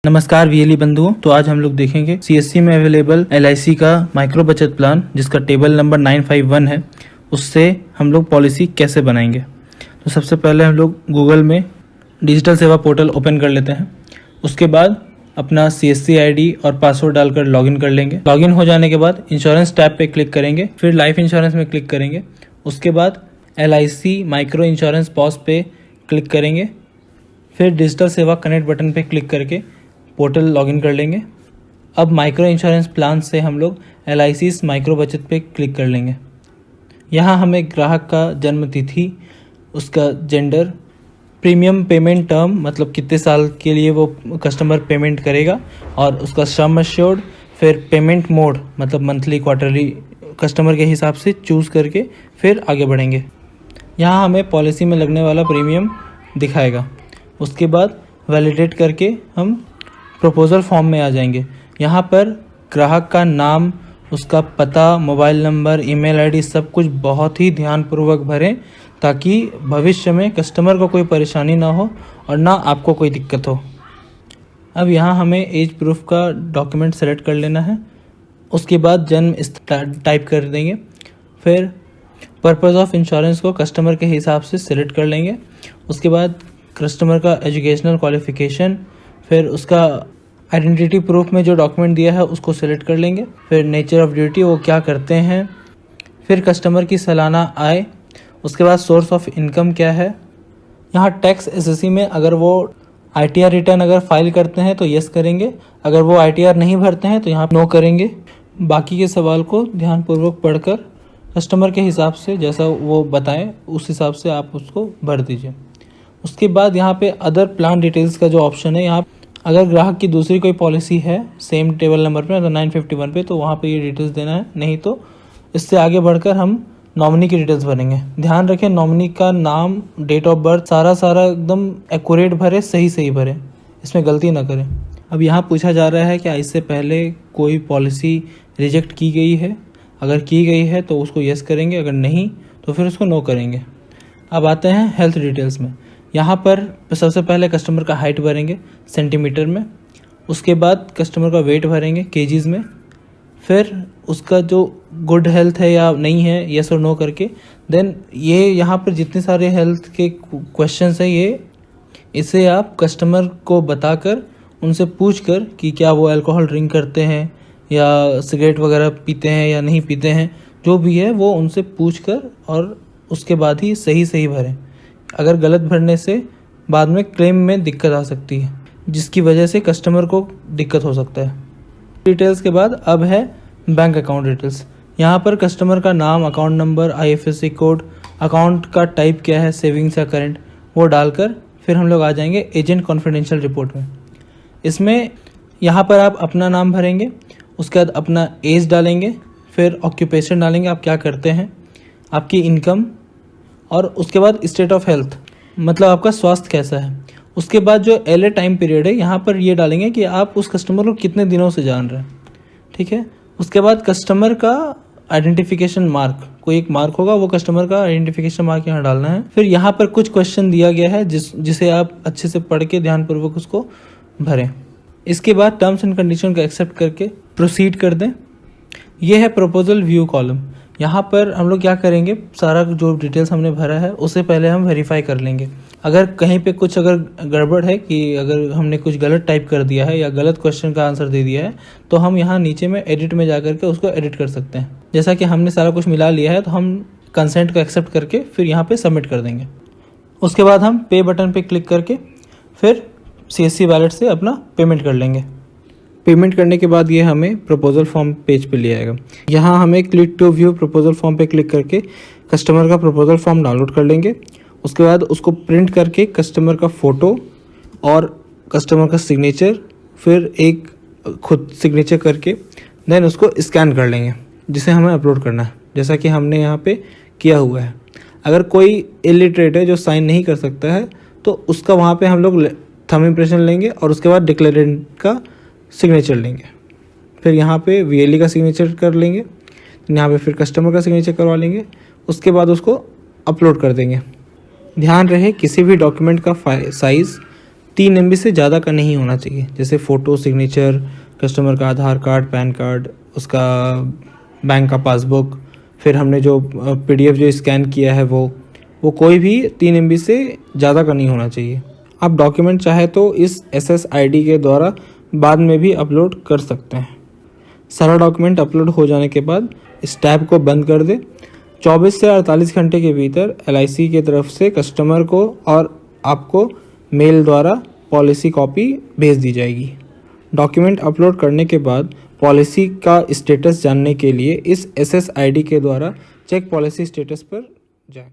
नमस्कार वीएलई बंधुओं। तो आज हम लोग देखेंगे सीएससी में अवेलेबल एलआईसी का माइक्रो बचत प्लान जिसका टेबल नंबर 951 है, उससे हम लोग पॉलिसी कैसे बनाएंगे। तो सबसे पहले हम लोग गूगल में डिजिटल सेवा पोर्टल ओपन कर लेते हैं। उसके बाद अपना सीएससी आईडी और पासवर्ड डालकर लॉगिन कर लेंगे। लॉगिन हो जाने के बाद इंश्योरेंस टैब पे क्लिक करेंगे, फिर लाइफ इंश्योरेंस में क्लिक करेंगे। उसके बाद एलआईसी माइक्रो इंश्योरेंस पॉज पे क्लिक करेंगे, फिर डिजिटल सेवा कनेक्ट बटन पे क्लिक करके पोर्टल लॉगिन कर लेंगे। अब माइक्रो इंश्योरेंस प्लान से हम लोग एलआईसी माइक्रो बचत पे क्लिक कर लेंगे। यहाँ हमें ग्राहक का जन्म तिथि, उसका जेंडर, प्रीमियम पेमेंट टर्म मतलब कितने साल के लिए वो कस्टमर पेमेंट करेगा, और उसका सम एश्योर्ड, फिर पेमेंट मोड मतलब मंथली क्वार्टरली कस्टमर के हिसाब से चूज़ करके फिर आगे बढ़ेंगे। यहाँ हमें पॉलिसी में लगने वाला प्रीमियम दिखाएगा। उसके बाद वैलिडेट करके हम प्रपोजल फॉर्म में आ जाएंगे। यहाँ पर ग्राहक का नाम, उसका पता, मोबाइल नंबर, ईमेल आईडी सब कुछ बहुत ही ध्यानपूर्वक भरें ताकि भविष्य में कस्टमर को कोई परेशानी ना हो और ना आपको कोई दिक्कत हो। अब यहाँ हमें एज प्रूफ का डॉक्यूमेंट सेलेक्ट कर लेना है। उसके बाद जन्म टाइप कर देंगे, फिर पर्पस ऑफ इंश्योरेंस को कस्टमर के हिसाब से सिलेक्ट कर लेंगे। उसके बाद कस्टमर का एजुकेशनल क्वालिफिकेशन, फिर उसका आइडेंटिटी प्रूफ में जो डॉक्यूमेंट दिया है उसको सेलेक्ट कर लेंगे। फिर नेचर ऑफ ड्यूटी, वो क्या करते हैं, फिर कस्टमर की सालाना आय, उसके बाद सोर्स ऑफ इनकम क्या है। यहाँ टैक्स एसएससी में अगर वो आईटीआर रिटर्न अगर फाइल करते हैं तो यस करेंगे, अगर वो आईटीआर नहीं भरते हैं तो यहाँ नो करेंगे। बाकी के सवाल को ध्यानपूर्वक पढ़कर कस्टमर के हिसाब से जैसा वो बताएं उस हिसाब से आप उसको भर दीजिए। उसके बाद यहाँ पे अदर प्लान डिटेल्स का जो ऑप्शन है, यहाँ अगर ग्राहक की दूसरी कोई पॉलिसी है सेम टेबल नंबर पे तो 951 पे, तो वहाँ पे ये डिटेल्स देना है। नहीं तो इससे आगे बढ़कर हम नॉमिनी की डिटेल्स भरेंगे। ध्यान रखें नॉमिनी का नाम, डेट ऑफ बर्थ सारा एकदम एक्यूरेट भरे, सही भरे, इसमें गलती ना करें। अब यहाँ पूछा जा रहा है कि इससे पहले कोई पॉलिसी रिजेक्ट की गई है, अगर की गई है तो उसको यस करेंगे, अगर नहीं तो फिर उसको नो करेंगे। अब आते हैं हेल्थ डिटेल्स में। यहाँ पर सबसे पहले कस्टमर का हाइट भरेंगे सेंटीमीटर में, उसके बाद कस्टमर का वेट भरेंगे केजीज़ में, फिर उसका जो गुड हेल्थ है या नहीं है यस और नो करके। देन ये यहाँ पर जितने सारे हेल्थ के क्वेश्चंस हैं इसे आप कस्टमर को बताकर उनसे पूछकर कि क्या वो अल्कोहल ड्रिंक करते हैं या सिगरेट वगैरह पीते हैं या नहीं पीते हैं, जो भी है वो उनसे पूछकर और उसके बाद ही सही भरें। अगर गलत भरने से बाद में क्लेम में दिक्कत आ सकती है, जिसकी वजह से कस्टमर को दिक्कत हो सकता है। डिटेल्स के बाद अब है बैंक अकाउंट डिटेल्स। यहाँ पर कस्टमर का नाम, account number, IFSC code, account का टाइप क्या है, सेविंग्स या करंट, वो डालकर फिर हम लोग आ जाएंगे एजेंट कॉन्फिडेंशियल रिपोर्ट में। इसमें यहाँ पर आप अपना नाम भरेंगे, उसके बाद अपना एज डालेंगे, फिर ऑक्यूपेशन डालेंगे, आप क्या करते हैं, आपकी इनकम, और उसके बाद स्टेट ऑफ हेल्थ मतलब आपका स्वास्थ्य कैसा है। उसके बाद जो एलए टाइम पीरियड है यहाँ पर ये डालेंगे कि आप उस कस्टमर को कितने दिनों से जान रहे हैं, ठीक है। उसके बाद कस्टमर का आइडेंटिफिकेशन मार्क, कोई एक मार्क होगा, वो कस्टमर का आइडेंटिफिकेशन मार्क यहाँ डालना है। फिर यहाँ पर कुछ क्वेश्चन दिया गया है जिसे आप अच्छे से पढ़ के ध्यानपूर्वक उसको भरें। इसके बाद टर्म्स एंड कंडीशन को एक्सेप्ट करके प्रोसीड कर दें। ये है प्रपोजल व्यू कॉलम। यहाँ पर हम लोग क्या करेंगे, सारा जो डिटेल्स हमने भरा है उससे पहले हम वेरीफाई कर लेंगे। अगर कहीं पे कुछ अगर गड़बड़ है कि अगर हमने कुछ गलत टाइप कर दिया है या गलत क्वेश्चन का आंसर दे दिया है तो हम यहाँ नीचे में एडिट में जा करके उसको एडिट कर सकते हैं। जैसा कि हमने सारा कुछ मिला लिया है तो हम कंसेंट को एक्सेप्ट करके फिर यहाँ पे सबमिट कर देंगे। उसके बाद हम पे बटन पे क्लिक करके फिर सीएससी वॉलेट से अपना पेमेंट कर लेंगे। पेमेंट करने के बाद ये हमें प्रपोजल फॉर्म पेज पे ले आएगा। यहाँ हमें click to view proposal form पे क्लिक करके कस्टमर का प्रपोजल फॉर्म डाउनलोड कर लेंगे। उसके बाद उसको प्रिंट करके कस्टमर का फ़ोटो और कस्टमर का सिग्नेचर, फिर एक खुद सिग्नेचर करके देन उसको स्कैन कर लेंगे, जिसे हमें अपलोड करना है जैसा कि हमने यहाँ पे किया हुआ है। अगर कोई इलिटरेट है जो साइन नहीं कर सकता है तो उसका वहाँ पे हम लोग थंब इम्प्रेशन लेंगे और उसके बाद डिक्लेरेंट का सिग्नेचर लेंगे। फिर यहाँ पे वीएलई का सिग्नेचर कर लेंगे, यहाँ पे फिर कस्टमर का सिग्नेचर करवा लेंगे। उसके बाद उसको अपलोड कर देंगे। ध्यान रहे किसी भी डॉक्यूमेंट का साइज़ 3 MB से ज़्यादा का नहीं होना चाहिए। जैसे फ़ोटो, सिग्नेचर, कस्टमर का आधार कार्ड, पैन कार्ड, उसका बैंक का पासबुक, फिर हमने जो PDF जो स्कैन किया है वो कोई भी 3 MB से ज़्यादा का नहीं होना चाहिए। आप डॉक्यूमेंट चाहे तो इस SSID के द्वारा बाद में भी अपलोड कर सकते हैं। सारा डॉक्यूमेंट अपलोड हो जाने के बाद इस टैब को बंद कर दें। 24 से 48 घंटे के भीतर LIC की तरफ से कस्टमर को और आपको मेल द्वारा पॉलिसी कॉपी भेज दी जाएगी। डॉक्यूमेंट अपलोड करने के बाद पॉलिसी का स्टेटस जानने के लिए इस SSID के द्वारा चेक पॉलिसी स्टेटस पर जाएं।